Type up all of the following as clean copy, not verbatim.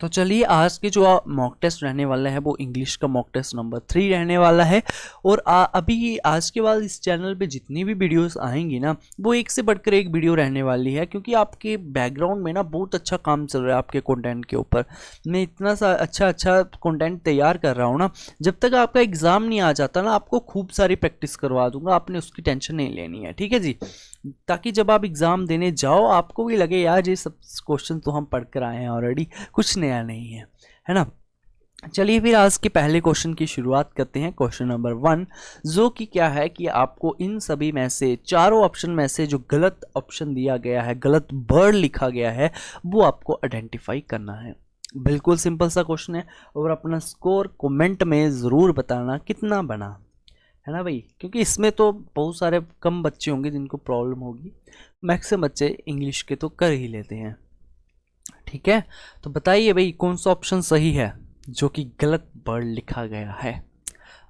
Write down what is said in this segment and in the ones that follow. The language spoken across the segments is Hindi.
तो चलिए आज के जो मॉक टेस्ट रहने वाला है वो इंग्लिश का मॉक टेस्ट नंबर 3 रहने वाला है। और अभी आज के बाद इस चैनल पे जितनी भी वीडियोस आएंगी ना वो एक से बढ़कर एक वीडियो रहने वाली है, क्योंकि आपके बैकग्राउंड में ना बहुत अच्छा काम चल रहा है आपके कंटेंट के ऊपर। मैं इतना सा अच्छा कंटेंट तैयार कर रहा हूँ ना, जब तक आपका एग्ज़ाम नहीं आ जाता ना आपको खूब सारी प्रैक्टिस करवा दूंगा, आपने उसकी टेंशन नहीं लेनी है, ठीक है जी। ताकि जब आप एग्ज़ाम देने जाओ आपको भी लगे यार ये सब क्वेश्चन तो हम पढ़ कर आए हैं ऑलरेडी, कुछ नया नहीं है ना। चलिए फिर आज के पहले क्वेश्चन की शुरुआत करते हैं। क्वेश्चन नंबर 1 जो कि क्या है कि आपको इन सभी में से चारों ऑप्शन में से जो गलत ऑप्शन दिया गया है, गलत वर्ड लिखा गया है, वो आपको आइडेंटिफाई करना है। बिल्कुल सिंपल सा क्वेश्चन है और अपना स्कोर कमेंट में ज़रूर बताना कितना बना, है ना भाई, क्योंकि इसमें तो बहुत सारे कम बच्चे होंगे जिनको प्रॉब्लम होगी, मैक्सिमम बच्चे इंग्लिश के तो कर ही लेते हैं, ठीक है। तो बताइए भाई कौन सा ऑप्शन सही है जो कि गलत वर्ड लिखा गया है।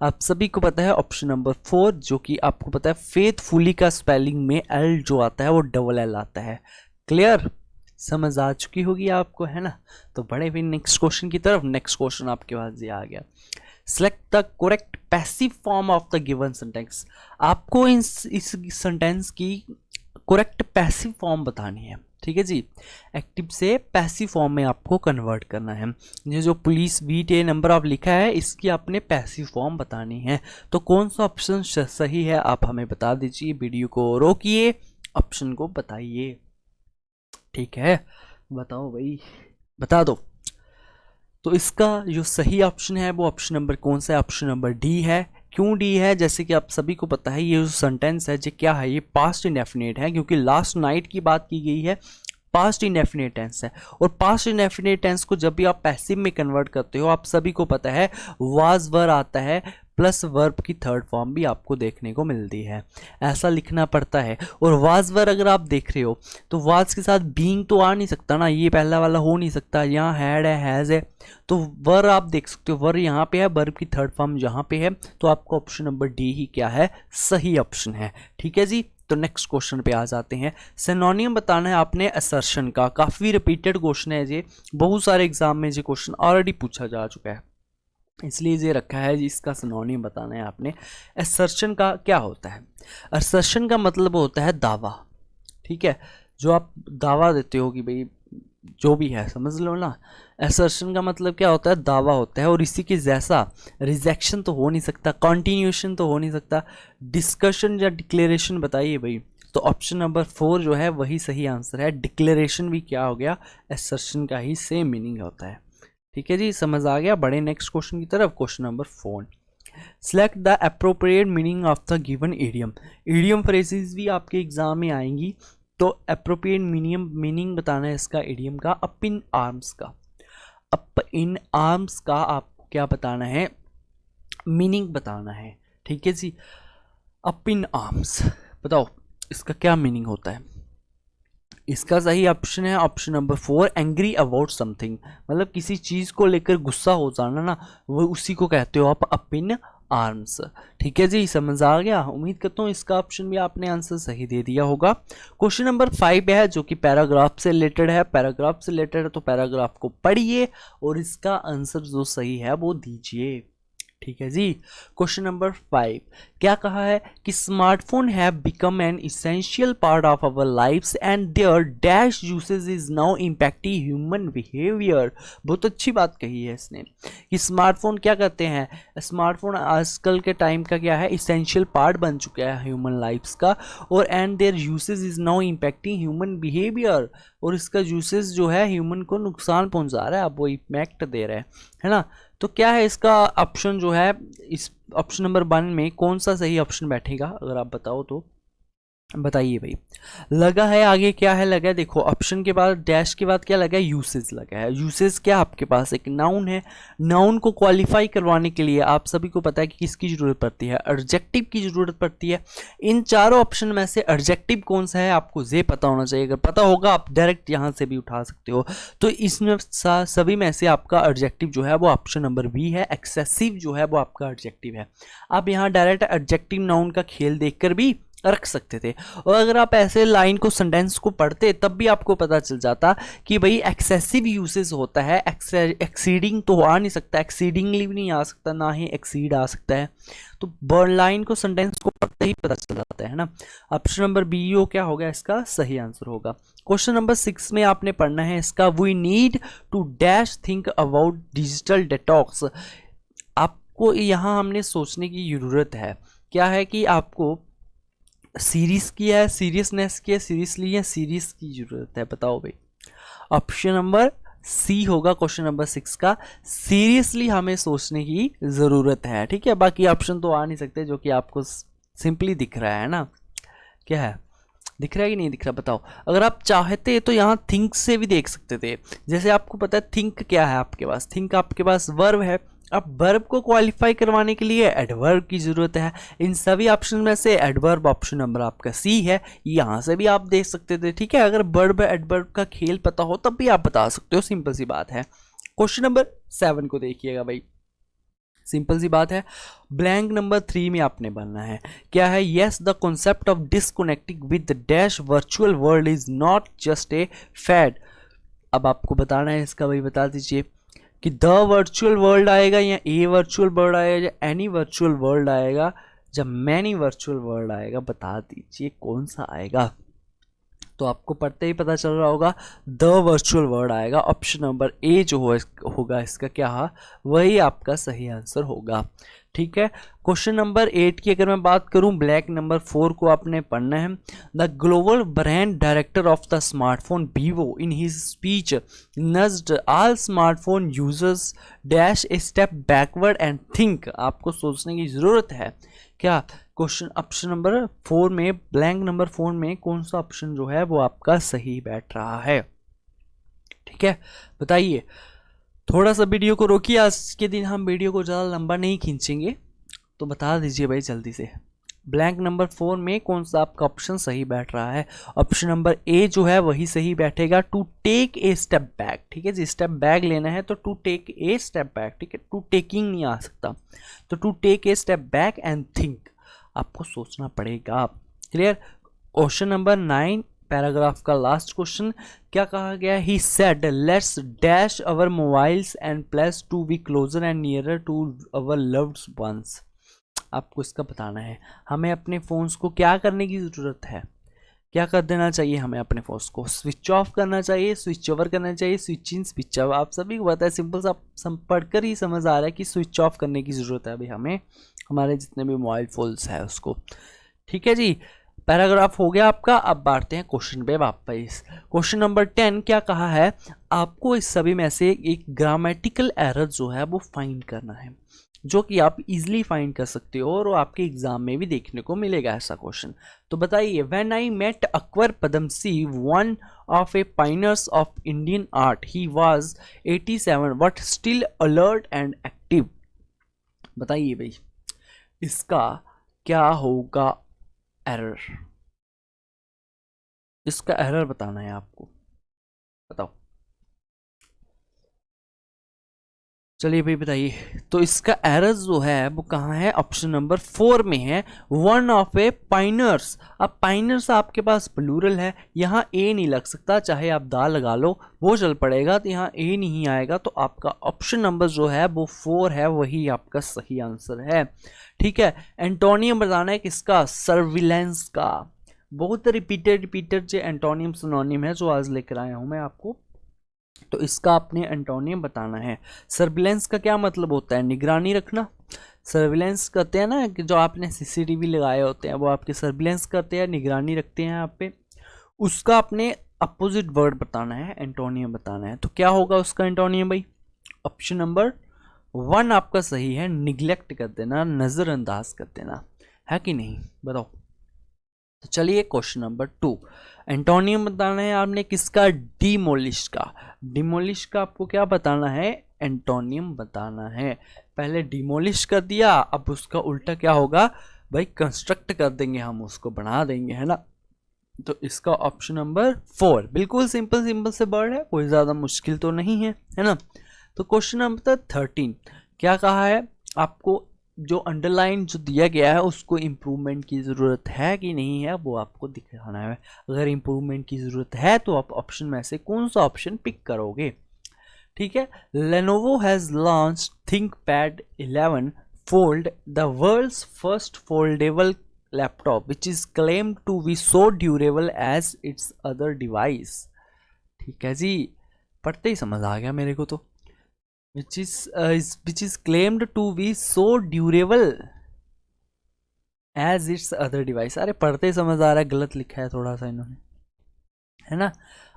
आप सभी को पता है ऑप्शन नंबर 4, जो कि आपको पता है फेथफुली का स्पेलिंग में एल जो आता है वो डबल एल आता है। क्लियर, समझ आ चुकी होगी आपको, है ना। तो बड़े भी नेक्स्ट क्वेश्चन की तरफ। नेक्स्ट क्वेश्चन आपके पास ये आ गया, select the correct passive form of the given sentence. आपको इस सेंटेंस की करेक्ट पैसिव फॉर्म बतानी है, ठीक है जी। एक्टिव से पैसिव फॉर्म में आपको कन्वर्ट करना है। ये जो police beat a number of लिखा है इसकी आपने पैसिव फॉर्म बतानी है। तो कौन सा ऑप्शन सही है आप हमें बता दीजिए, वीडियो को रोकिए, ऑप्शन को बताइए, ठीक है। बताओ भाई, बता दो। तो इसका जो सही ऑप्शन है वो ऑप्शन नंबर कौन सा है? ऑप्शन नंबर डी है। क्यों डी है? जैसे कि आप सभी को पता है ये जो सेंटेंस है ये क्या है, ये पास्ट इंडेफिनिट है, क्योंकि लास्ट नाइट की बात की गई है, पास्ट इंडेफिनिट टेंस है। और पास्ट इंडेफिनिट टेंस को जब भी आप पैसिव में कन्वर्ट करते हो आप सभी को पता है वाज वर आता है प्लस वर्ब की थर्ड फॉर्म भी आपको देखने को मिलती है, ऐसा लिखना पड़ता है। और वाज वर अगर आप देख रहे हो तो वाज के साथ बीइंग तो आ नहीं सकता ना, ये पहला वाला हो नहीं सकता, यहाँ हैड है, हैज़ है, तो वर आप देख सकते हो, वर यहाँ पे है, वर्ब की थर्ड फॉर्म यहाँ पे है, तो आपका ऑप्शन नंबर डी ही क्या है, सही ऑप्शन है, ठीक है जी। तो नेक्स्ट क्वेश्चन पे आ जाते हैं। सिनोनियम बताना है आपने असर्शन का, काफ़ी रिपीटेड क्वेश्चन है ये, बहुत सारे एग्जाम में ये क्वेश्चन ऑलरेडी पूछा जा चुका है, इसलिए ये रखा है जी। इसका सिनोनियम बताना है आपने। असर्शन का क्या होता है? असर्शन का मतलब होता है दावा, ठीक है। जो आप दावा देते हो कि भाई जो भी है, समझ लो ना। असर्शन का मतलब क्या होता है? दावा होता है। और इसी के जैसा रिजेक्शन तो हो नहीं सकता, कॉन्टिन्यूशन तो हो नहीं सकता, डिस्कशन या डिक्लेरेशन बताइए भाई। तो ऑप्शन नंबर 4 जो है वही सही आंसर है। डिक्लेरेशन भी क्या हो गया, असर्शन का ही सेम मीनिंग होता है, ठीक है जी, समझ आ गया। बड़े नेक्स्ट क्वेश्चन की तरफ। Question number 4, select the appropriate meaning of the given idiom. Idiom phrases भी आपके एग्जाम में आएंगी, तो अप्रोप्रिएट मीनिंग बताना है इसका इडियम का। अप इन आर्म्स का, अप इन आर्म्स का आपको क्या बताना है, मीनिंग बताना है, ठीक है जी। अप इन आर्म्स बताओ इसका क्या मीनिंग होता है। इसका सही ऑप्शन है option number 4, angry about something, मतलब किसी चीज़ को लेकर गुस्सा हो जाना ना, वो उसी को कहते हो आप अप इन आर्म्स, ठीक है जी, समझ आ गया। उम्मीद करता हूँ इसका ऑप्शन भी आपने आंसर सही दे दिया होगा। क्वेश्चन नंबर 5 है जो कि पैराग्राफ से रिलेटेड है। पैराग्राफ से रिलेटेड है तो पैराग्राफ को पढ़िए और इसका आंसर जो सही है वो दीजिए, ठीक है जी। क्वेश्चन नंबर 5 क्या कहा है कि smartphone have become an essential part of our lives and their dash usage is now impacting human behaviour. बहुत अच्छी बात कही है इसने कि स्मार्टफोन क्या करते हैं, स्मार्टफोन आजकल के टाइम का क्या है, इसेंशियल पार्ट बन चुका है ह्यूमन लाइफ्स का, और and their usage is now impacting human behaviour, और इसका यूसेज जो है ह्यूमन को नुकसान पहुंचा रहा है, अब वो इम्पैक्ट दे रहा है ना। तो क्या है इसका ऑप्शन जो है, इस ऑप्शन नंबर 1 में कौन सा सही ऑप्शन बैठेगा अगर आप बताओ तो बताइए भाई। लगा है आगे क्या है, लगा है देखो ऑप्शन के बाद डैश के बाद क्या लगा है, यूसेज लगा है। यूसेज क्या आपके पास एक नाउन है, नाउन को क्वालिफाई करवाने के लिए आप सभी को पता है कि किसकी जरूरत पड़ती है, एडजेक्टिव की जरूरत पड़ती है। इन चारों ऑप्शन में से एडजेक्टिव कौन सा है आपको ये पता होना चाहिए, अगर पता होगा आप डायरेक्ट यहाँ से भी उठा सकते हो। तो इसमें सभी में से आपका एडजेक्टिव जो है वो ऑप्शन नंबर बी है, एक्सेसिव जो है वो आपका एडजेक्टिव है। आप यहाँ डायरेक्ट एडजेक्टिव नाउन का खेल देखकर भी रख सकते थे। और अगर आप ऐसे लाइन को सेंटेंस को पढ़ते तब भी आपको पता चल जाता कि भाई एक्सेसिव यूसेज होता है, एक्सीडिंग तो आ नहीं सकता, एक्सीडिंगली भी नहीं आ सकता, ना ही एक्सीड आ सकता है। तो बर्न लाइन को सेंटेंस को पढ़ते ही पता चल जाता है ना। ऑप्शन नंबर बी ओ क्या होगा इसका सही आंसर होगा। क्वेश्चन नंबर 6 में आपने पढ़ना है इसका, we need to dash think about digital detox. आपको यहाँ हमने सोचने की ज़रूरत है, क्या है कि आपको सीरीज की है, सीरियसनेस की है, सीरियसली है, सीरीज की जरूरत है, बताओ भाई। ऑप्शन नंबर सी होगा क्वेश्चन नंबर 6 का, सीरियसली हमें सोचने की जरूरत है। ठीक है, बाकी ऑप्शन तो आ नहीं सकते जो कि आपको सिंपली दिख रहा है ना। क्या है, दिख रहा है कि नहीं दिख रहा बताओ। अगर आप चाहते तो यहाँ थिंक से भी देख सकते थे। जैसे आपको पता है थिंक क्या है आपके पास, थिंक आपके पास वर्ब है। अब वर्ब को क्वालिफाई करवाने के लिए एडवर्ब की जरूरत है। इन सभी ऑप्शन में से एडवर्ब ऑप्शन नंबर आपका सी है, यहाँ से भी आप देख सकते थे। ठीक है, अगर वर्ब एडवर्ब का खेल पता हो तब भी आप बता सकते हो, सिंपल सी बात है। क्वेश्चन नंबर 7 को देखिएगा भाई, सिंपल सी बात है। ब्लैंक नंबर 3 में आपने बनना है, क्या है, yes the concept of disconnecting with dash virtual world is not just a fad. अब आपको बताना है इसका भाई, बता दीजिए कि द वर्चुअल वर्ल्ड आएगा या ए वर्चुअल वर्ल्ड आएगा या एनी वर्चुअल वर्ल्ड आएगा, जब मैनी वर्चुअल वर्ल्ड आएगा, बता दीजिए कौन सा आएगा। तो आपको पढ़ते ही पता चल रहा होगा द वर्चुअल वर्ल्ड आएगा। ऑप्शन नंबर ए जो होगा इसका क्या, वही आपका सही आंसर होगा। ठीक है, क्वेश्चन नंबर 8 की अगर मैं बात करूं, ब्लैक नंबर 4 को आपने पढ़ना है। The global brand director of the smartphone Vivo in his speech nudged all smartphone users dash a step backward and think. आपको सोचने की जरूरत है। क्या क्वेश्चन ऑप्शन नंबर 4 में, ब्लैंक नंबर 4 में कौन सा ऑप्शन जो है वो आपका सही बैठ रहा है। ठीक है, बताइए। थोड़ा सा वीडियो को रोकिए, आज के दिन हम वीडियो को ज़्यादा लंबा नहीं खींचेंगे, तो बता दीजिए भाई जल्दी से। ब्लैंक नंबर 4 में कौन सा आपका ऑप्शन सही बैठ रहा है। ऑप्शन नंबर ए जो है वही सही बैठेगा, to take a step back. ठीक है जी, स्टेप बैक लेना है तो to take a step back. ठीक है, टू टेकिंग नहीं आ सकता, तो to take a step back and think आपको सोचना पड़ेगा। क्लियर। क्वेश्चन नंबर 9 पैराग्राफ का लास्ट क्वेश्चन, क्या कहा गया, he said let's dash our mobiles and place to be closer and nearer to our loved ones. आपको इसका बताना है, हमें अपने फ़ोन्स को क्या करने की ज़रूरत है, क्या कर देना चाहिए हमें अपने फ़ोन्स को, स्विच ऑफ करना चाहिए, स्विच ओवर करना चाहिए, स्विच इन स्विच ऑफ। आप सभी को पता है, सिंपल सा पढ़कर ही समझ आ रहा है कि स्विच ऑफ करने की ज़रूरत है अभी हमें, हमारे जितने भी मोबाइल फोन्स है उसको। ठीक है जी, पैराग्राफ हो गया आपका। अब बढ़ते हैं क्वेश्चन पे वापस। क्वेश्चन नंबर 10 क्या कहा है, आपको इस सभी में से एक ग्रामेटिकल एरर जो है वो फाइंड करना है, जो कि आप इजीली फाइंड कर सकते हो और आपके एग्जाम में भी देखने को मिलेगा ऐसा क्वेश्चन। तो बताइए, when I met Akbar Padamsee one of a pioneers of Indian art he was 87 but still alert and active. बताइए भाई इसका क्या होगा एरर, इसका एरर बताना है आपको, बताओ। चलिए भाई बताइए, तो इसका एरर जो है वो कहाँ है, ऑप्शन नंबर 4 में है, वन ऑफ ए पाइनर्स। अब पाइनर्स आपके पास प्लूरल है, यहाँ ए नहीं लग सकता, चाहे आप दा लगा लो वो चल पड़ेगा, तो यहाँ ए नहीं आएगा, तो आपका ऑप्शन नंबर जो है वो 4 है, वही आपका सही आंसर है। ठीक है, एंटोनियम बताना है किसका, सर्विलेंस का। बहुत रिपीटेड जो एंटोनियम सिनोनिम है जो आज लेकर आया हूँ मैं आपको, तो इसका आपने एंटोनियम बताना है। सर्विलेंस का क्या मतलब होता है, निगरानी रखना। सर्विलेंस करते हैं ना कि जो आपने सीसीटीवी लगाए होते हैं वो आपके सर्विलेंस करते हैं, निगरानी रखते हैं आप पे, उसका आपने अपोजिट वर्ड बताना है, एंटोनियम बताना है। तो क्या होगा उसका एंटोनियम भाई, ऑप्शन नंबर 1 आपका सही है, निग्लेक्ट कर देना, नज़रअंदाज कर देना, है कि नहीं, बताओ। तो चलिए क्वेश्चन नंबर 2, एंटोनियम बताना है आपने किसका, डिमोलिश का। डिमोलिश का आपको क्या बताना है, एंटोनियम बताना है। पहले डिमोलिश कर दिया, अब उसका उल्टा क्या होगा भाई, कंस्ट्रक्ट कर देंगे हम उसको, बना देंगे, है ना। तो इसका ऑप्शन नंबर 4 बिल्कुल सिंपल से वर्ड है, कोई ज़्यादा मुश्किल तो नहीं है, है ना। तो क्वेश्चन नंबर 13 क्या कहा है आपको, जो अंडरलाइन जो दिया गया है उसको इम्प्रूवमेंट की ज़रूरत है कि नहीं है वो आपको दिखाना है। अगर इम्प्रूवमेंट की ज़रूरत है तो आप ऑप्शन में से कौन सा ऑप्शन पिक करोगे। ठीक है, Lenovo has launch ThinkPad 11 fold, the world's first foldable laptop which is claimed to be so durable as its other device. ठीक है जी, पढ़ते ही समझ आ गया मेरे को तो। which is claimed to be so durable as its other device। अरे पढ़ते ही समझ आ रहा है, गलत लिखा है थोड़ा सा इन्होंने, है ना।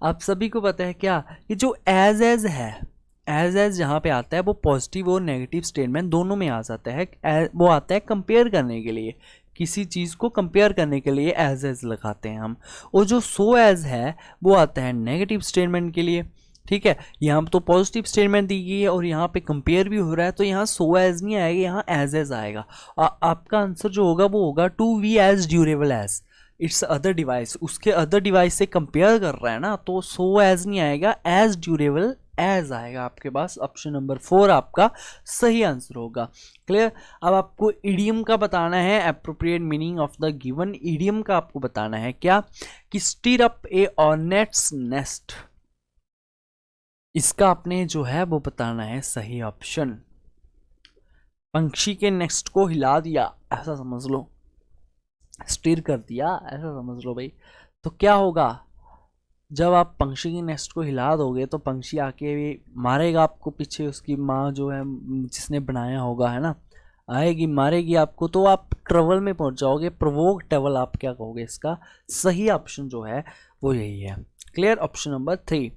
आप सभी को पता है क्या कि जो एज है, एज जहाँ पे आता है वो पॉजिटिव और नेगेटिव स्टेटमेंट दोनों में आ जाता है। वो आता है कंपेयर करने के लिए, किसी चीज़ को कंपेयर करने के लिए एज लगाते हैं हम। और जो सो एज है वो आता है नेगेटिव स्टेटमेंट के लिए। ठीक है, यहाँ तो पॉजिटिव स्टेटमेंट दी गई है और यहाँ पे कंपेयर भी हो रहा है, तो यहाँ सो एज नहीं आएगा, यहाँ एज आएगा। आपका आंसर जो होगा वो होगा to be as durable as its other device. उसके अदर डिवाइस से कंपेयर कर रहा है ना, तो सो एज नहीं आएगा, एज ड्यूरेबल एज आएगा आपके पास। ऑप्शन नंबर 4 आपका सही आंसर होगा। क्लियर। अब आपको इडियम का बताना है, appropriate meaning of the given idiom का आपको बताना है क्या कि स्टीर अप ए ऑर्नेट्स नेस्ट। इसका आपने जो है वो बताना है सही ऑप्शन। पंक्षी के नेस्ट को हिला दिया ऐसा समझ लो, स्टीर कर दिया ऐसा समझ लो भाई। तो क्या होगा, जब आप पंक्षी के नेस्ट को हिला दोगे तो पंक्षी आके मारेगा आपको, पीछे उसकी माँ जो है जिसने बनाया होगा, है ना, आएगी मारेगी आपको, तो आप ट्रबल में पहुंच जाओगे। प्रोवोक ट्रबल आप क्या कहोगे, इसका सही ऑप्शन जो है वो यही है। Clear, option number 3।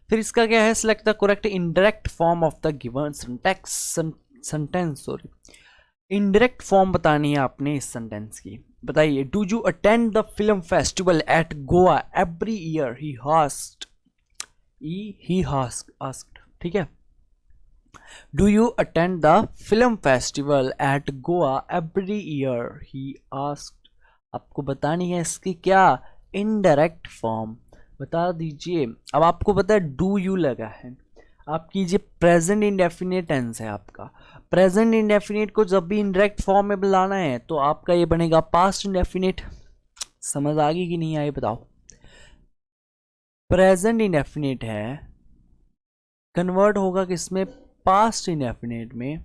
फिर इसका क्या है, select the correct indirect form of the given sentence. Sorry, indirect form बतानी है आपने इस सेंटेंस की। बताइए, do you attend the film festival at Goa every year, he asked. ठीक है, do you attend the film festival at Goa every year, he asked. आपको बतानी है इसकी क्या इनडायरेक्ट फॉर्म, बता दीजिए। अब आपको पता है डू यू लगा है, आप कीजिए प्रेजेंट इंडेफिनिट टेंस है आपका। प्रेजेंट इंडेफिनिट को जब भी इनडायरेक्ट फॉर्म में बुलाना है तो आपका ये बनेगा पास्ट इंडेफिनिट। समझ आ गई कि नहीं आई बताओ। प्रेजेंट इंडेफिनिट है, कन्वर्ट होगा किसमें, पास्ट इंडेफिनिट में।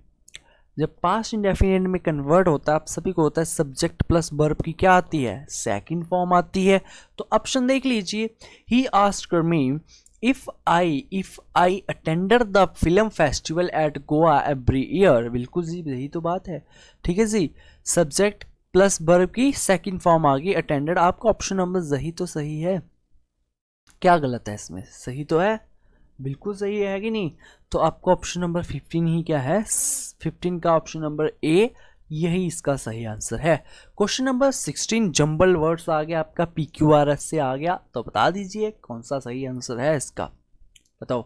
जब पास्ट इंडेफिनिट में कन्वर्ट होता है, आप सभी को होता है सब्जेक्ट प्लस वर्ब की क्या आती है, सेकंड फॉर्म आती है। तो ऑप्शन देख लीजिए, he asked me if I attended the film festival at Goa every year. बिल्कुल जी, यही तो बात है। ठीक है जी, सब्जेक्ट प्लस वर्ब की सेकंड फॉर्म आ गई अटेंडेड। आपका ऑप्शन नंबर यही तो सही है, क्या गलत है इसमें, सही तो है, बिल्कुल सही है कि नहीं। तो आपको ऑप्शन नंबर 15 ही क्या है, 15 का ऑप्शन नंबर ए यही इसका सही आंसर है। क्वेश्चन नंबर 16 जंबल वर्ड्स आ गया आपका, PQRS से आ गया, तो बता दीजिए कौन सा सही आंसर है इसका, बताओ।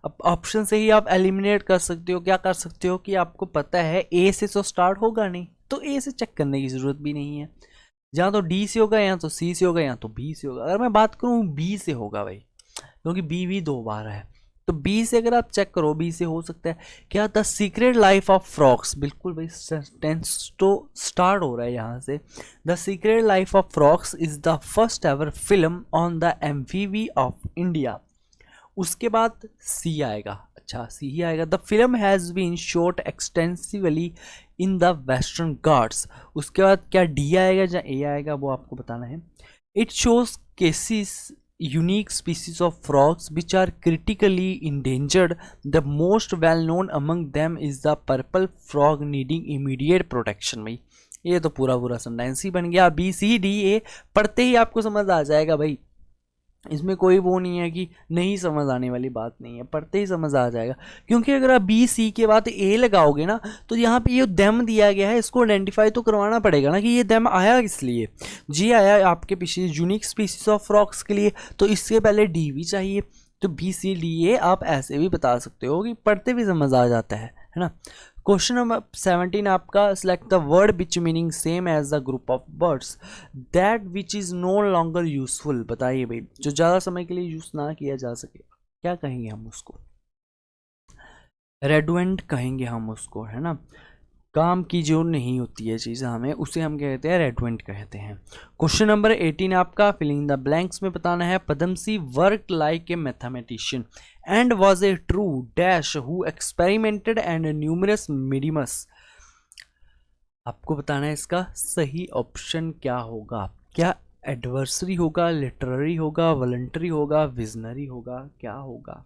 अब ऑप्शन से ही आप एलिमिनेट कर सकते हो, क्या कर सकते हो कि आपको पता है ए से तो स्टार्ट होगा नहीं, तो ए से चेक करने की जरूरत भी नहीं है। जहाँ तो डी से होगा, यहाँ तो सी से होगा, यहाँ तो बी से होगा। अगर मैं बात करूँ बी से होगा भाई, क्योंकि बी भी 2 बार है, तो बी से अगर आप चेक करो, बी से हो सकता है क्या, the secret life of frogs. बिल्कुल भाई, सेंटेंस तो स्टार्ट हो रहा है यहाँ से। The secret life of frogs is the first ever film on the MVV of India. उसके बाद सी आएगा, अच्छा सी ही आएगा। The film has been shot extensively in the Western Ghats. उसके बाद क्या डी आएगा या ए आएगा वो आपको बताना है। It shows cases unique species of frogs which are critically endangered. The most well known among them is the purple frog needing immediate protection। भाई ये तो पूरा सेंटेंस ही बन गया। BCDA पढ़ते ही आपको समझ आ जाएगा भाई, इसमें कोई वो नहीं है कि नहीं समझ आने वाली बात नहीं है, पढ़ते ही समझ आ जाएगा। क्योंकि अगर आप BC के बाद ए लगाओगे ना, तो यहाँ पे ये देम दिया गया है, इसको आइडेंटिफाई तो करवाना पड़ेगा ना कि ये देम आया किस लिए। जी आया आपके पीछे यूनिक स्पीसीज ऑफ फ्रॉक्स के लिए, तो इसके पहले डी भी चाहिए। तो BCDA आप ऐसे भी बता सकते हो कि पढ़ते भी समझ आ जाता है ना। क्वेश्चन नंबर 17 आपका, select the word which meaning same as the group of words that which is no longer useful. बताइए भाई, जो ज़्यादा समय के लिए यूज ना किया जा सके, क्या कहेंगे हम उसको, रेडुएंट कहेंगे हम उसको, है ना। काम की जो नहीं होती है चीज़ हमें, उसे हम क्या कहते हैं, रेडवेंट कहते हैं। क्वेश्चन नंबर 18 आपका फिलिंग द ब्लैंक्स में बताना है। Padamsee work like a mathematician and was a true dash who experimented and numerous mediums. आपको बताना है इसका सही ऑप्शन क्या होगा। क्या एडवर्सरी होगा, लिटरेरी होगा, वॉलंटरी होगा, विजनरी होगा, क्या होगा?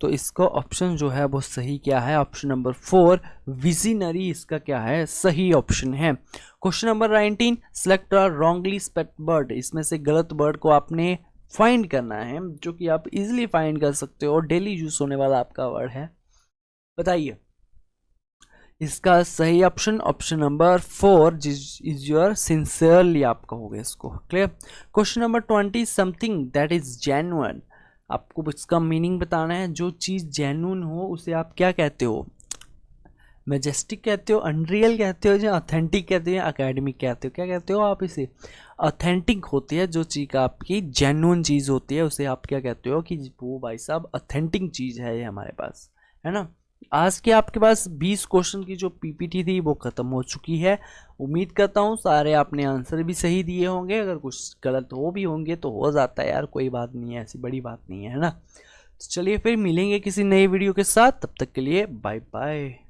तो इसका ऑप्शन जो है वो सही क्या है, ऑप्शन नंबर 4 विजनरी इसका क्या है, सही ऑप्शन है। Question number 19 select a wrongly spelled word. इसमें से गलत वर्ड को आपने फाइंड करना है, जो कि आप इजीली फाइंड कर सकते हो और डेली यूज होने वाला आपका वर्ड है। बताइए इसका सही option, option number 4 is your sincerely, आप कहोगे इसको। Clear. Question number 20 something that is genuine. आपको इसका मीनिंग बताना है। जो चीज़ जेन्युइन हो उसे आप क्या कहते हो? मैजेस्टिक कहते हो, अनरियल कहते हो, या ऑथेंटिक कहते हो, या अकेडमिक कहते हो? क्या कहते हो आप इसे? ऑथेंटिक होती है जो चीज़ आपकी जेन्युइन चीज़ होती है, उसे आप क्या कहते हो कि वो भाई साहब ऑथेंटिक चीज़ है ये हमारे पास, है ना। आज के आपके पास 20 क्वेश्चन की जो पीपीटी थी वो ख़त्म हो चुकी है। उम्मीद करता हूँ सारे आपने आंसर भी सही दिए होंगे। अगर कुछ गलत हो भी होंगे तो हो जाता है यार, कोई बात नहीं है, ऐसी बड़ी बात नहीं है, है ना। तो चलिए फिर मिलेंगे किसी नए वीडियो के साथ, तब तक के लिए बाय बाय।